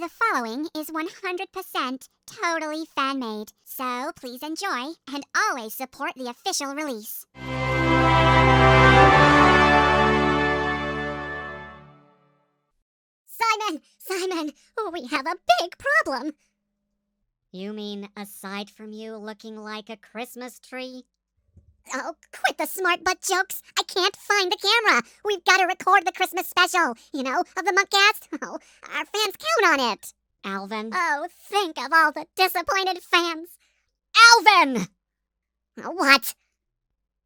The following is 100% totally fan-made, so please enjoy and always support the official release. Simon, we have a big problem. You mean aside from you looking like a Christmas tree? Oh, quit the smart butt jokes. I can't find the camera. We've got to record the Christmas special, of the Munkcast. Oh, our fans count on it. Alvin? Oh, think of all the disappointed fans. Alvin! What?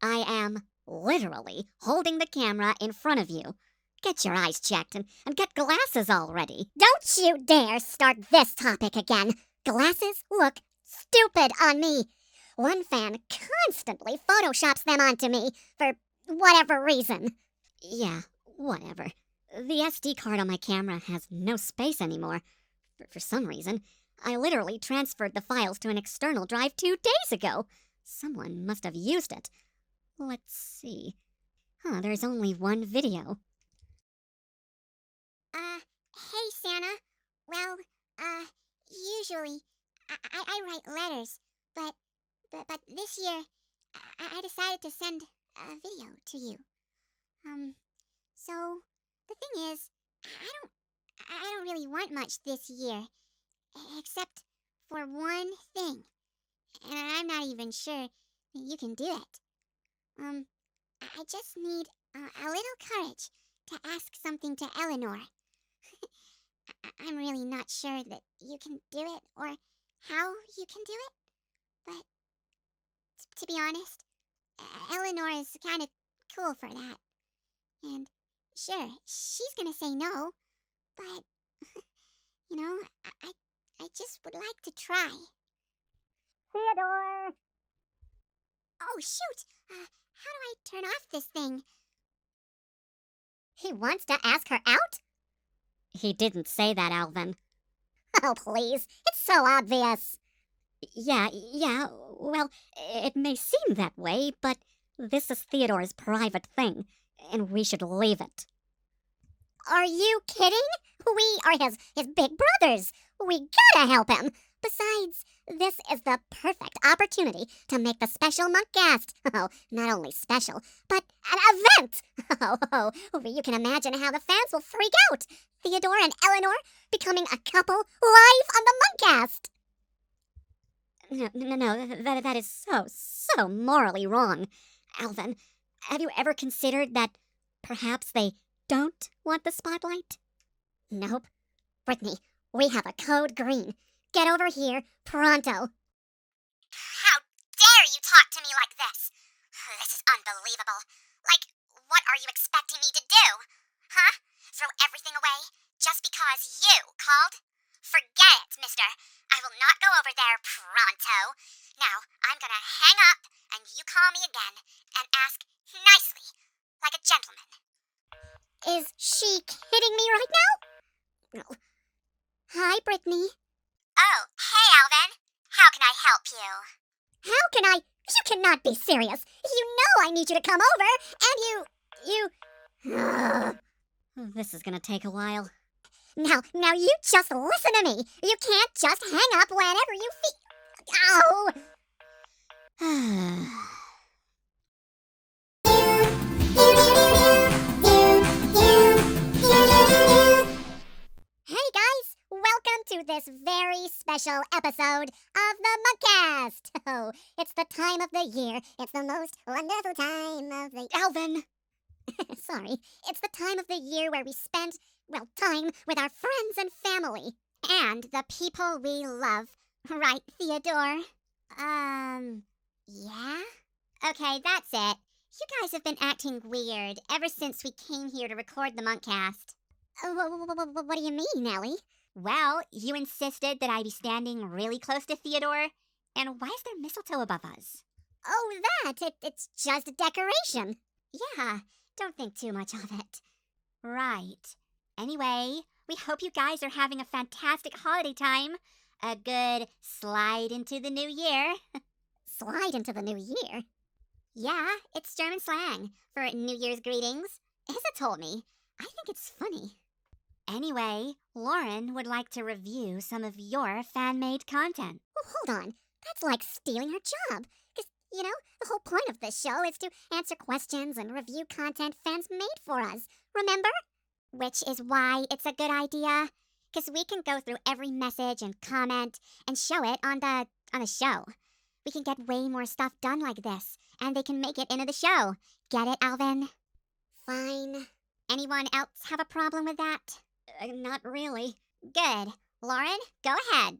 I am literally holding the camera in front of you. Get your eyes checked and get glasses already. Don't you dare start this topic again. Glasses look stupid on me. One fan constantly photoshops them onto me for whatever reason. Yeah, whatever. The SD card on my camera has no space anymore. For some reason, I literally transferred the files to an external drive 2 days ago. Someone must have used it. Let's see. There's only one video. Hey, Santa. Well, usually I write letters, but this year I decided to send a video to you. So the thing is, I don't really want much this year, except for one thing, and I'm not even sure that you can do it. I just need a little courage to ask something to Eleanor. I'm really not sure that you can do it or how you can do it, but to be honest, Eleanor is kind of cool for that. And sure, she's gonna say no, but, I just would like to try. Theodore! Oh, shoot! How do I turn off this thing? He wants to ask her out? He didn't say that, Alvin. Oh, please. It's so obvious. Yeah, well, it may seem that way, but this is Theodore's private thing, and we should leave it. Are you kidding? We are his big brothers. We gotta help him. Besides, this is the perfect opportunity to make the special Munkcast. Oh, not only special, but an event. Oh, you can imagine how the fans will freak out. Theodore and Eleanor becoming a couple live on the Munkcast. No, that is so morally wrong. Alvin, have you ever considered that perhaps they don't want the spotlight? Nope. Brittany, we have a code green. Get over here, pronto. How dare you talk to me like this? This is unbelievable. Like, what are you expecting me to do? Huh? Throw everything away just because you called? Forget it, mister. I will not go over there pronto. Now, I'm gonna hang up and you call me again and ask nicely, like a gentleman. Is she kidding me right now? No. Hi, Brittany. Oh, hey, Alvin. How can I help you? How can I? You cannot be serious. You know I need you to come over, and you... This is gonna take a while. Now you just listen to me. You can't just hang up whenever you feel... Oh! Hey guys, welcome to this very special episode of the Munkcast. Oh, it's the time of the year. It's the most wonderful time of the... Alvin! Sorry. It's the time of the year where we spend, time with our friends and family. And the people we love. Right, Theodore? Yeah? Okay, that's it. You guys have been acting weird ever since we came here to record the Munkcast. What do you mean, Ellie? Well, you insisted that I be standing really close to Theodore, and why is there mistletoe above us? Oh, it's just a decoration. Yeah, don't think too much of it. Right. Anyway, we hope you guys are having a fantastic holiday time. A good slide into the new year. Slide into the new year? Yeah, it's German slang for New Year's greetings. Isa told me. I think it's funny. Anyway, Lauren would like to review some of your fan-made content. Well, hold on. That's like stealing her job. Because, the whole point of this show is to answer questions and review content fans made for us. Remember? Which is why it's a good idea. Because we can go through every message and comment and show it on the show. We can get way more stuff done like this, and they can make it into the show. Get it, Alvin? Fine. Anyone else have a problem with that? Not really. Good. Lauren, go ahead.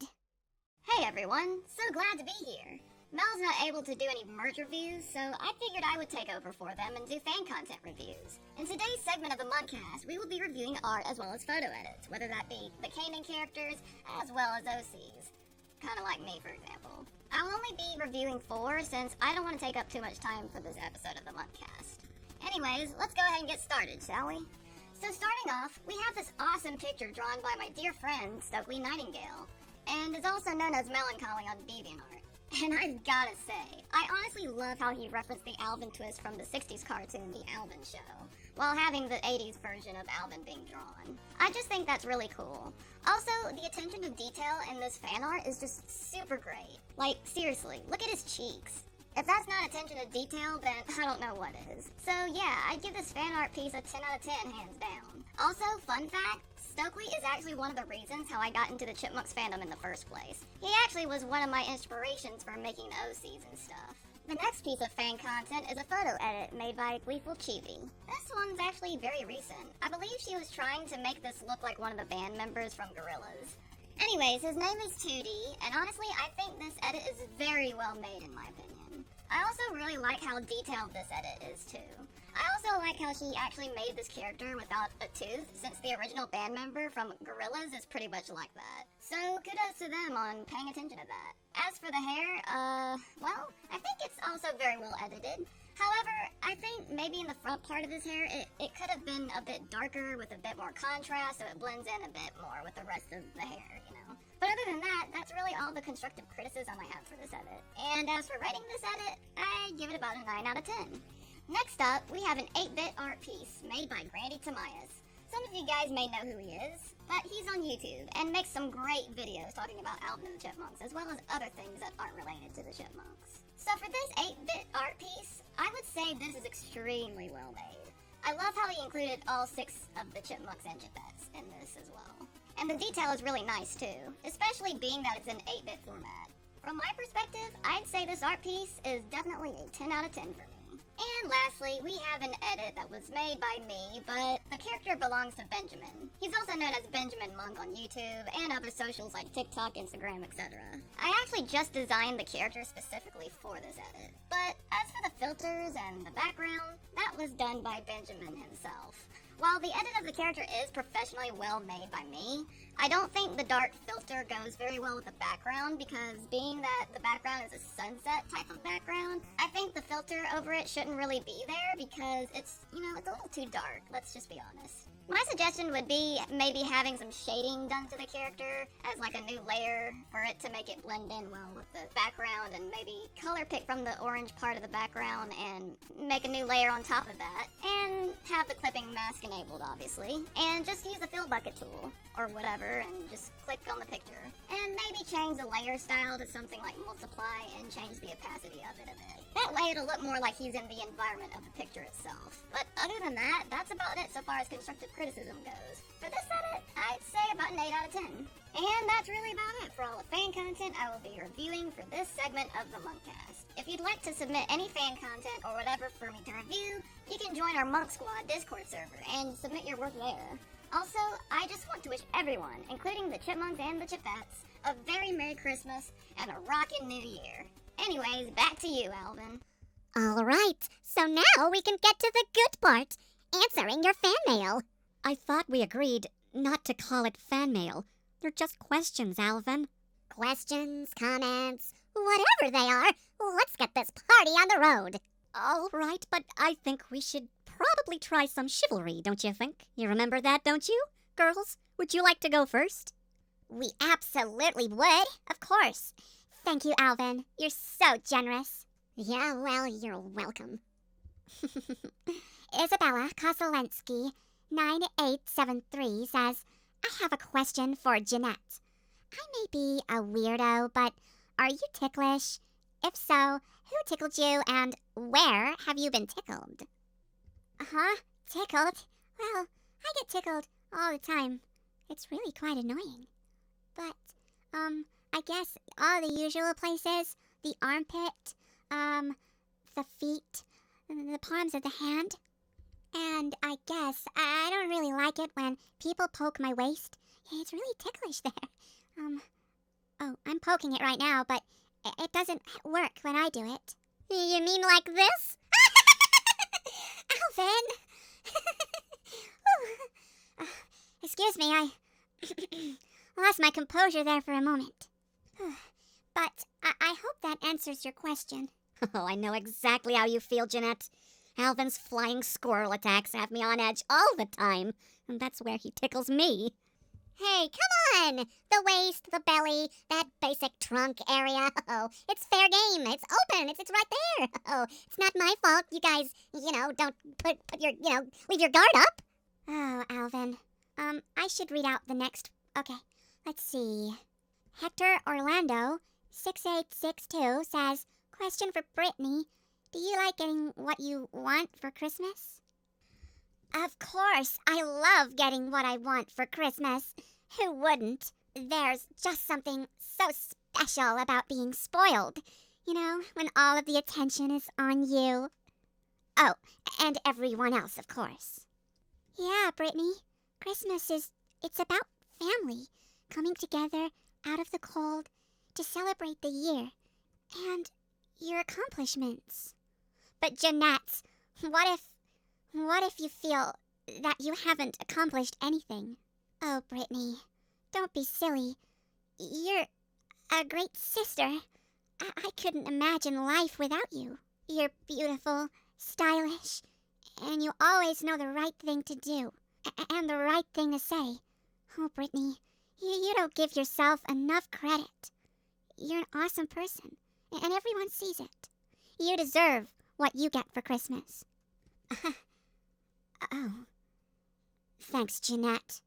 Hey everyone, so glad to be here. Mel's not able to do any merch reviews, so I figured I would take over for them and do fan content reviews. In today's segment of the Munkcast, we will be reviewing art as well as photo edits, whether that be the canon characters as well as OCs. Kinda like me, for example. I will only be reviewing 4 since I don't want to take up too much time for this episode of the Munkcast. Anyways, let's go ahead and get started, shall we? So starting off, we have this awesome picture drawn by my dear friend, Stokely Nightingale, and is also known as Melancholy on DeviantArt. And I've gotta say, I honestly love how he referenced the Alvin twist from the 60s cartoon, The Alvin Show, while having the 80s version of Alvin being drawn. I just think that's really cool. Also, the attention to detail in this fan art is just super great. Like, seriously, look at his cheeks. If that's not attention to detail, then I don't know what is. So yeah, I'd give this fan art piece a 10 out of 10, hands down. Also, fun fact, Stokely is actually one of the reasons how I got into the Chipmunks fandom in the first place. He actually was one of my inspirations for making OCs and stuff. The next piece of fan content is a photo edit made by Gleeful Chibi. This one's actually very recent. I believe she was trying to make this look like one of the band members from Gorillaz. Anyways, his name is 2D, and honestly, I think this edit is very well made in my opinion. I also really like how detailed this edit is too. I also like how she actually made this character without a tooth, since the original band member from Gorillaz is pretty much like that. So kudos to them on paying attention to that. As for the hair, well, I think it's also very well edited. However, I think maybe in the front part of his hair, it could have been a bit darker with a bit more contrast so it blends in a bit more with the rest of the hair, But other than that, that's really all the constructive criticism I have for this edit. And as for rating this edit, I give it about a 9 out of 10. Next up, we have an 8-bit art piece made by Grandy Tamias. Some of you guys may know who he is, but he's on YouTube and makes some great videos talking about Alvin and the Chipmunks, as well as other things that aren't related to the Chipmunks. So for this 8-bit art piece, I would say this is extremely well made. I love how he included all 6 of the Chipmunks and Chipettes in this as well. And the detail is really nice too, especially being that it's in 8-bit format. From my perspective, I'd say this art piece is definitely a 10 out of 10 for me. And lastly, we have an edit that was made by me, but the character belongs to Benjamin. He's also known as Benjamin Munk on YouTube and other socials like TikTok, Instagram, etc. I actually just designed the character specifically for this edit. But as for the filters and the background, that was done by Benjamin himself. While the edit of the character is professionally well made by me, I don't think the dark filter goes very well with the background because being that the background is a sunset type of background, I think the filter over it shouldn't really be there because it's a little too dark, let's just be honest. My suggestion would be maybe having some shading done to the character as like a new layer for it to make it blend in well with the background, and maybe color pick from the orange part of the background and make a new layer on top of that, and have the clipping mask enabled obviously, and just use the fill bucket tool or whatever and just click on the picture. And maybe change the layer style to something like multiply and change the opacity of it a bit. That way it'll look more like he's in the environment of the picture itself. But other than that, that's about it so far as constructive criticism goes. For this edit, I'd say about an 8 out of 10. And that's really about it for all the fan content I will be reviewing for this segment of the Munkcast. If you'd like to submit any fan content or whatever for me to review, you can join our Munk Squad Discord server and submit your work there. Also, I just want to wish everyone, including the Chipmunks and the Chipettes, a very Merry Christmas and a rockin' New Year. Anyways, back to you, Alvin. All right, so now we can get to the good part, answering your fan mail. I thought we agreed not to call it fan mail. They're just questions, Alvin. Questions, comments, whatever they are, let's get this party on the road. All right, but I think we should probably try some chivalry, don't you think? You remember that, don't you? Girls, would you like to go first? We absolutely would, of course. Thank you, Alvin. You're so generous. Yeah, well, you're welcome. Isabella Kosolensky, 9873, says, I have a question for Jeanette. I may be a weirdo, but are you ticklish? If so, who tickled you and where have you been tickled? Huh? Tickled? Well, I get tickled all the time. It's really quite annoying. But, I guess all the usual places, the armpit, the feet, the palms of the hand. And I guess I don't really like it when people poke my waist. It's really ticklish there. Oh, I'm poking it right now, but it doesn't work when I do it. You mean like this? Alvin! Excuse me, I lost my composure there for a moment. But I hope that answers your question. Oh, I know exactly how you feel, Jeanette. Alvin's flying squirrel attacks have me on edge all the time, and that's where he tickles me. Hey, come on! The waist, the belly, that basic trunk area. Oh, it's fair game. It's open. It's right there. Oh, it's not my fault. You guys, don't put your, leave your guard up. Oh, Alvin. I should read out the next. Okay, let's see. Hector Orlando 6862 says, question for Brittany. Do you like getting what you want for Christmas? Of course, I love getting what I want for Christmas. Who wouldn't? There's just something so special about being spoiled. You know, when all of the attention is on you. Oh, and everyone else, of course. Yeah, Brittany. Christmas it's about family. Coming together out of the cold to celebrate the year. And your accomplishments. But Jeanette, what if you feel that you haven't accomplished anything? Oh, Brittany, don't be silly. You're a great sister. I couldn't imagine life without you. You're beautiful, stylish, and you always know the right thing to do. And the right thing to say. Oh, Brittany, you don't give yourself enough credit. You're an awesome person, and everyone sees it. You deserve what you get for Christmas. Oh. Thanks, Jeanette.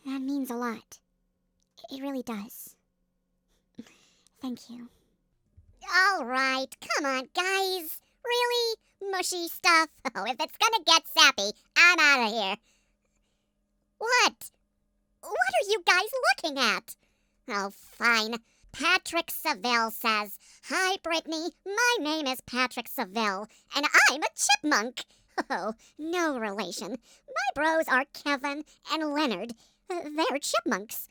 That means a lot. It really does. Thank you. All right, come on, guys. Really? Mushy stuff? Oh, if it's gonna get sappy, I'm out of here. What? What are you guys looking at? Oh, fine. Patrick Seville says, hi, Brittany. My name is Patrick Seville, and I'm a chipmunk. Oh, no relation. My bros are Kevin and Leonard. They're chipmunks.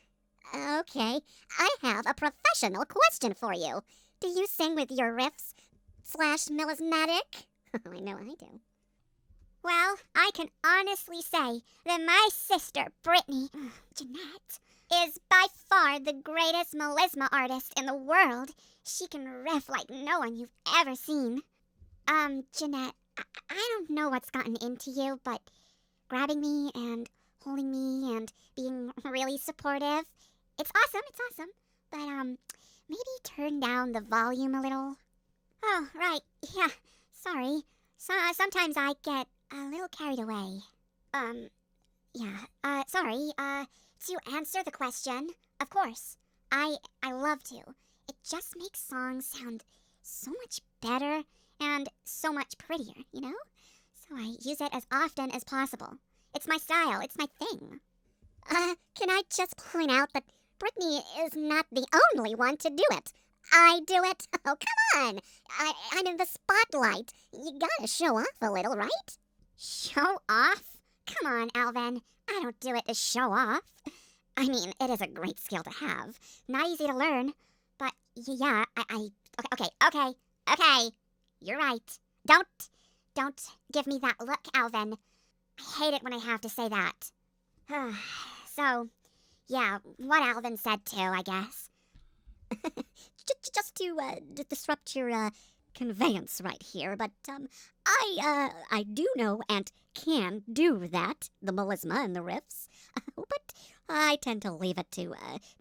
Okay, I have a professional question for you. Do you sing with your riffs / melismatic? I know I do. Well, I can honestly say that my sister, Brittany, Jeanette, is by far the greatest melisma artist in the world. She can riff like no one you've ever seen. Jeanette, I don't know what's gotten into you, but grabbing me and holding me and being really supportive, it's awesome. But, maybe turn down the volume a little. Oh, right, yeah, sorry. Sometimes I get a little carried away. Sorry, to answer the question, of course, I love to. It just makes songs sound so much better and so much prettier, you know? So I use it as often as possible. It's my style, it's my thing. Can I just point out that Brittany is not the only one to do it? I do it? Oh, come on! I'm in the spotlight. You gotta show off a little, right? Show off? Come on, Alvin. I don't do it to show off. I mean, it is a great skill to have. Not easy to learn. But, yeah, Okay. You're right. Don't give me that look, Alvin. I hate it when I have to say that. So, yeah, what Alvin said too, I guess. Just to disrupt your conveyance right here, but I do know and can do that, the melisma and the riffs, but I tend to leave it to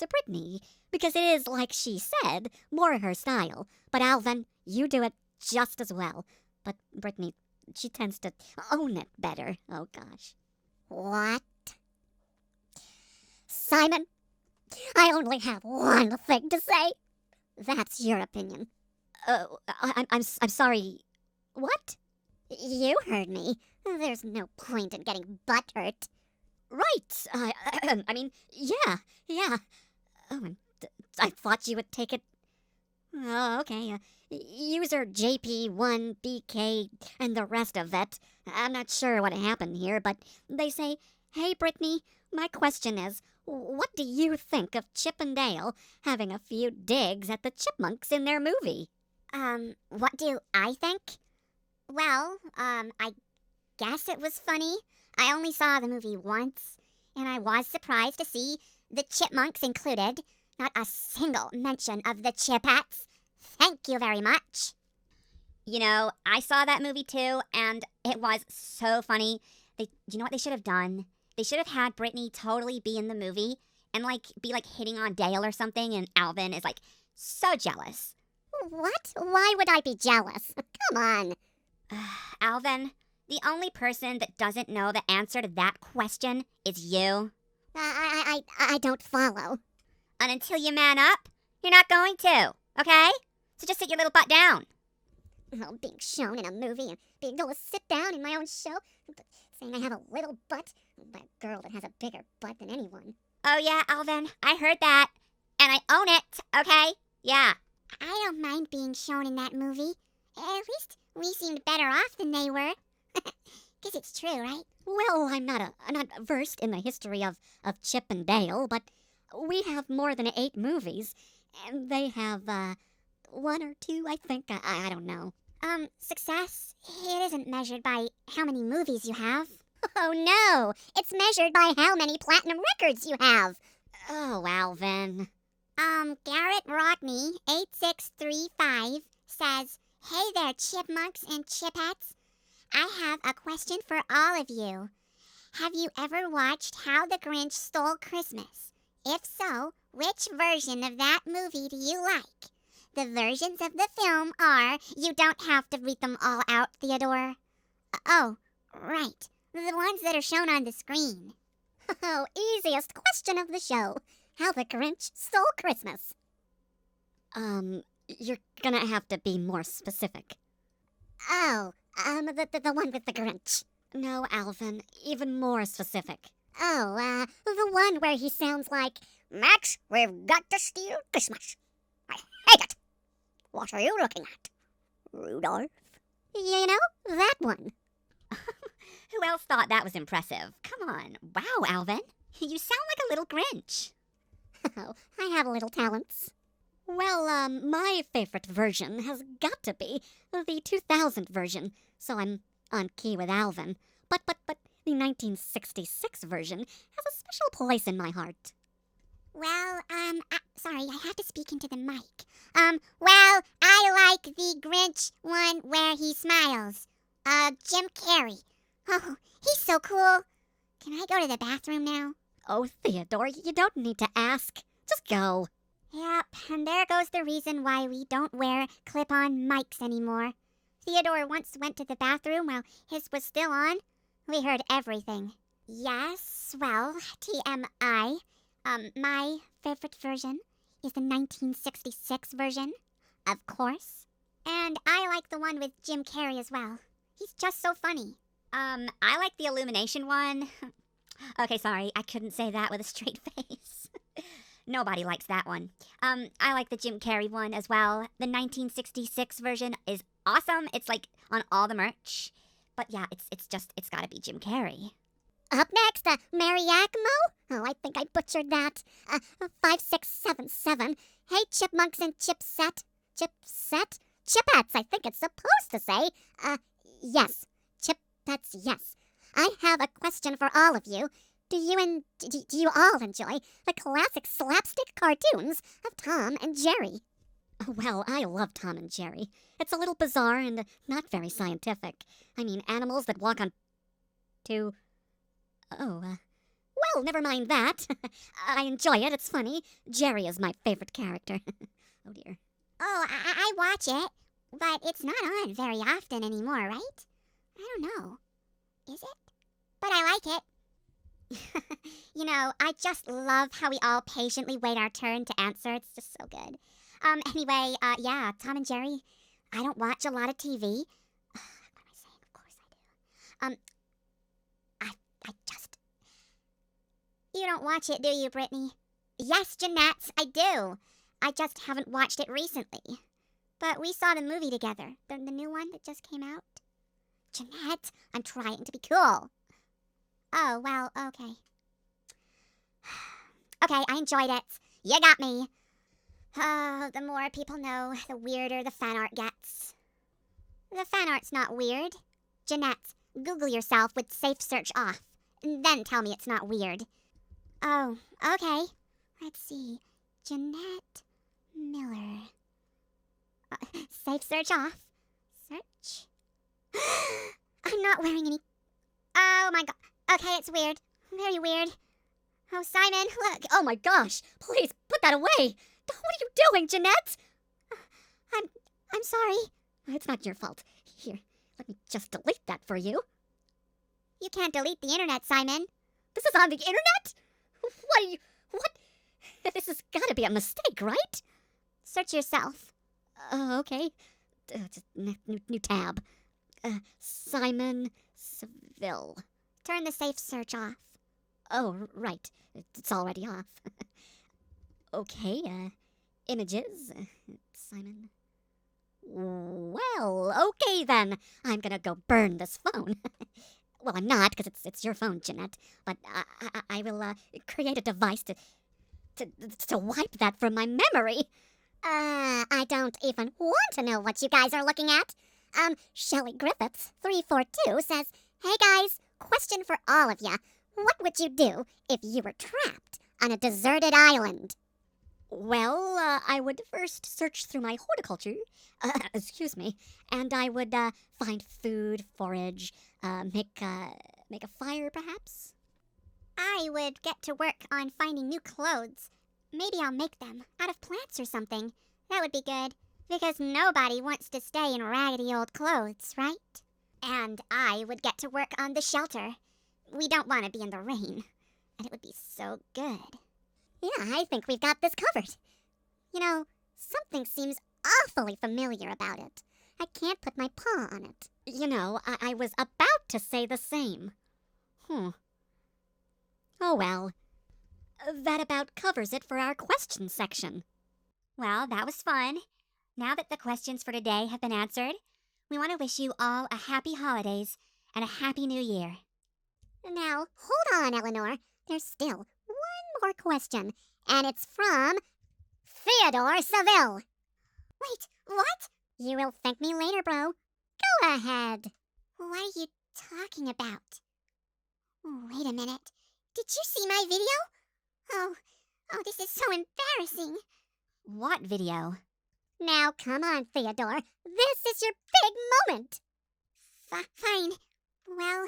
Brittany, because it is, like she said, more her style. But Alvin, you do it just as well. But Brittany, she tends to own it better. Oh gosh. What? Simon, I only have one thing to say. That's your opinion. I'm sorry. What? You heard me. There's no point in getting butthurt. Right. I mean, yeah. Oh, I thought you would take it. Oh, okay. User JP1BK and the rest of it. I'm not sure what happened here, but they say, "Hey, Brittany, my question is, what do you think of Chip and Dale having a few digs at the Chipmunks in their movie?" What do I think? Well, I guess it was funny. I only saw the movie once, and I was surprised to see the Chipmunks included. Not a single mention of the Chipettes. Thank you very much. You know, I saw that movie too, and it was so funny. You know what they should have done? They should have had Brittany totally be in the movie and be hitting on Dale or something, and Alvin is so jealous. What? Why would I be jealous? Come on. Alvin, the only person that doesn't know the answer to that question is you. I don't follow. And until you man up, you're not going to, okay? So just sit your little butt down. Well, being shown in a movie and being able to sit down in my own show, saying I have a little butt by a girl that has a bigger butt than anyone. Oh yeah, Alvin, I heard that. And I own it, okay? Yeah. I don't mind being shown in that movie. At least we seemed better off than they were. Guess it's true, right? Well, I'm not versed in the history of Chip and Dale, but we have more than 8 movies, and they have 1 or 2, I think. I don't know. Success, it isn't measured by how many movies you have. Oh no, it's measured by how many platinum records you have. Oh, Alvin. Garrett Rodney 8635 says, "Hey there, Chipmunks and Chipettes. I have a question for all of you. Have you ever watched How the Grinch Stole Christmas? If so, which version of that movie do you like? The versions of the film are, you don't have to read them all out, Theodore. Oh, right, the ones that are shown on the screen." Oh, easiest question of the show. How the Grinch Stole Christmas. You're gonna have to be more specific. Oh, the one with the Grinch. No, Alvin, even more specific. Oh, the one where he sounds like, "Max, we've got to steal Christmas. I hate it. What are you looking at, Rudolph?" You know, that one. Who else thought that was impressive? Come on. Wow, Alvin. You sound like a little Grinch. Oh, I have little talents. Well, my favorite version has got to be the 2000 version, so I'm on key with Alvin. But the 1966 version has a special place in my heart. Well, sorry, I have to speak into the mic. Well, I like the Grinch one where he smiles. Jim Carrey. Oh, he's so cool. Can I go to the bathroom now? Oh, Theodore, you don't need to ask. Just go. Yep, and there goes the reason why we don't wear clip-on mics anymore. Theodore once went to the bathroom while his was still on. We heard everything. Yes, well, TMI. My favorite version is the 1966 version, of course. And I like the one with Jim Carrey as well. He's just so funny. I like the Illumination one. Okay, sorry, I couldn't say that with a straight face. Nobody likes that one. I like the Jim Carrey one as well. The 1966 version is awesome. It's on all the merch. But yeah, it's gotta be Jim Carrey. Up next, Mary Yakimo. Oh, I think I butchered that. 5677. Hey, Chipmunks and Chipset. Chipset? Chipettes, I think it's supposed to say. Yes. Chipettes, yes. I have a question for all of you. Do you all enjoy the classic slapstick cartoons of Tom and Jerry? Well, I love Tom and Jerry. It's a little bizarre and not very scientific. I mean, animals that walk on two... well, never mind that. I enjoy it, it's funny. Jerry is my favorite character. Oh, dear. Oh, I watch it, but it's not on very often anymore, right? I don't know. Is it? But I like it. You know, I just love how we all patiently wait our turn to answer. It's just so good. Anyway, yeah, Tom and Jerry. I don't watch a lot of TV. What am I saying? Of course I do. I just... You don't watch it, do you, Brittany? Yes, Jeanette, I do. I just haven't watched it recently. But we saw the movie together. The new one that just came out. Jeanette, I'm trying to be cool. Oh, well, okay. Okay, I enjoyed it. You got me. Oh, the more people know, the weirder the fan art gets. The fan art's not weird. Jeanette, Google yourself with safe search off. And then tell me it's not weird. Oh, okay. Let's see. Jeanette Miller. Safe search off. Search. I'm not wearing any... Oh my god. Okay, it's weird. Very weird. Oh, Simon, look. Oh my gosh! Please put that away! What are you doing, Jeanette? I'm sorry. It's not your fault. Here, let me just delete that for you. You can't delete the internet, Simon. This is on the internet? What? This has gotta be a mistake, right? Search yourself. Okay. Just new tab. Simon Seville. Turn the safe search off. Oh, right. It's already off. Okay, images. Simon. Well, okay then. I'm gonna go burn this phone. Well, I'm not, because it's your phone, Jeanette. But I will create a device to wipe that from my memory. I don't even want to know what you guys are looking at. Shelley Griffiths 342 says, "Hey guys, question for all of ya. What would you do if you were trapped on a deserted island?" Well, I would first search through my horticulture, excuse me, and I would find food, forage, make a fire, perhaps. I would get to work on finding new clothes. Maybe I'll make them out of plants or something. That would be good, because nobody wants to stay in raggedy old clothes, right? And I would get to work on the shelter. We don't want to be in the rain, and it would be so good. Yeah, I think we've got this covered. You know, something seems awfully familiar about it. I can't put my paw on it. You know, I was about to say the same. Oh well. That about covers it for our question section. Well, that was fun. Now that the questions for today have been answered, we want to wish you all a happy holidays and a happy new year. Now, hold on, Eleanor. There's still one more question, and it's from Theodore Seville. Wait, what? You will thank me later, bro. Go ahead. What are you talking about? Wait a minute. Did you see my video? Oh, this is so embarrassing. What video? Now, come on, Theodore. This is your big moment. Fine. Well,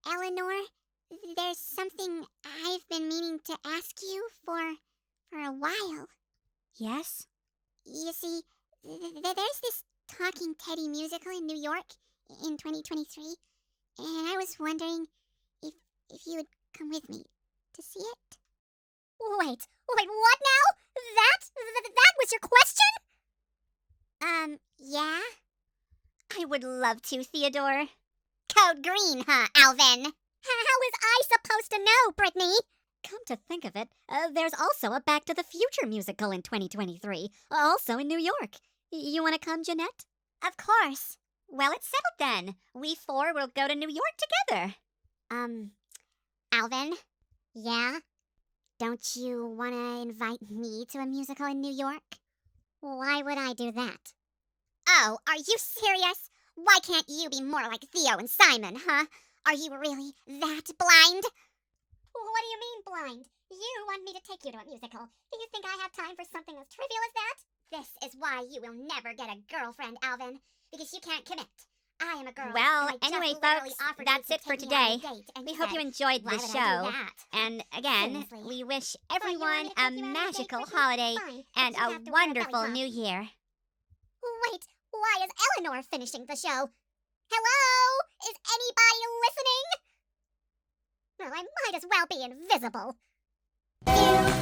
Eleanor, there's something I've been meaning to ask you for a while. Yes? You see, there's this Talking Teddy musical in New York in 2023, and I was wondering if you would come with me to see it. Wait, what now? That was your question? Yeah? I would love to, Theodore. Code green, huh, Alvin? How was I supposed to know, Brittany? Come to think of it, there's also a Back to the Future musical in 2023, also in New York. You want to come, Jeanette? Of course. Well, it's settled then. We four will go to New York together. Alvin? Yeah? Don't you want to invite me to a musical in New York? Why would I do that? Oh, are you serious? Why can't you be more like Theo and Simon, huh? Are you really that blind? What do you mean blind? You want me to take you to a musical. Do you think I have time for something as trivial as that? This is why you will never get a girlfriend, Alvin. Because you can't commit. I am a girl. Well, and I just anyway, literally folks, offered that's you it to for take me on a today. date, and We you hope said, you enjoyed "Why the would I do show. that?" And again, Seriously. we wish Fine, you want everyone me to a take you out on a date, magical Brittany? holiday Fine, but and you have a to wear a wonderful belly top. new year. Wait, why is Eleanor finishing the show? Hello? Is anybody listening? Well, I might as well be invisible. You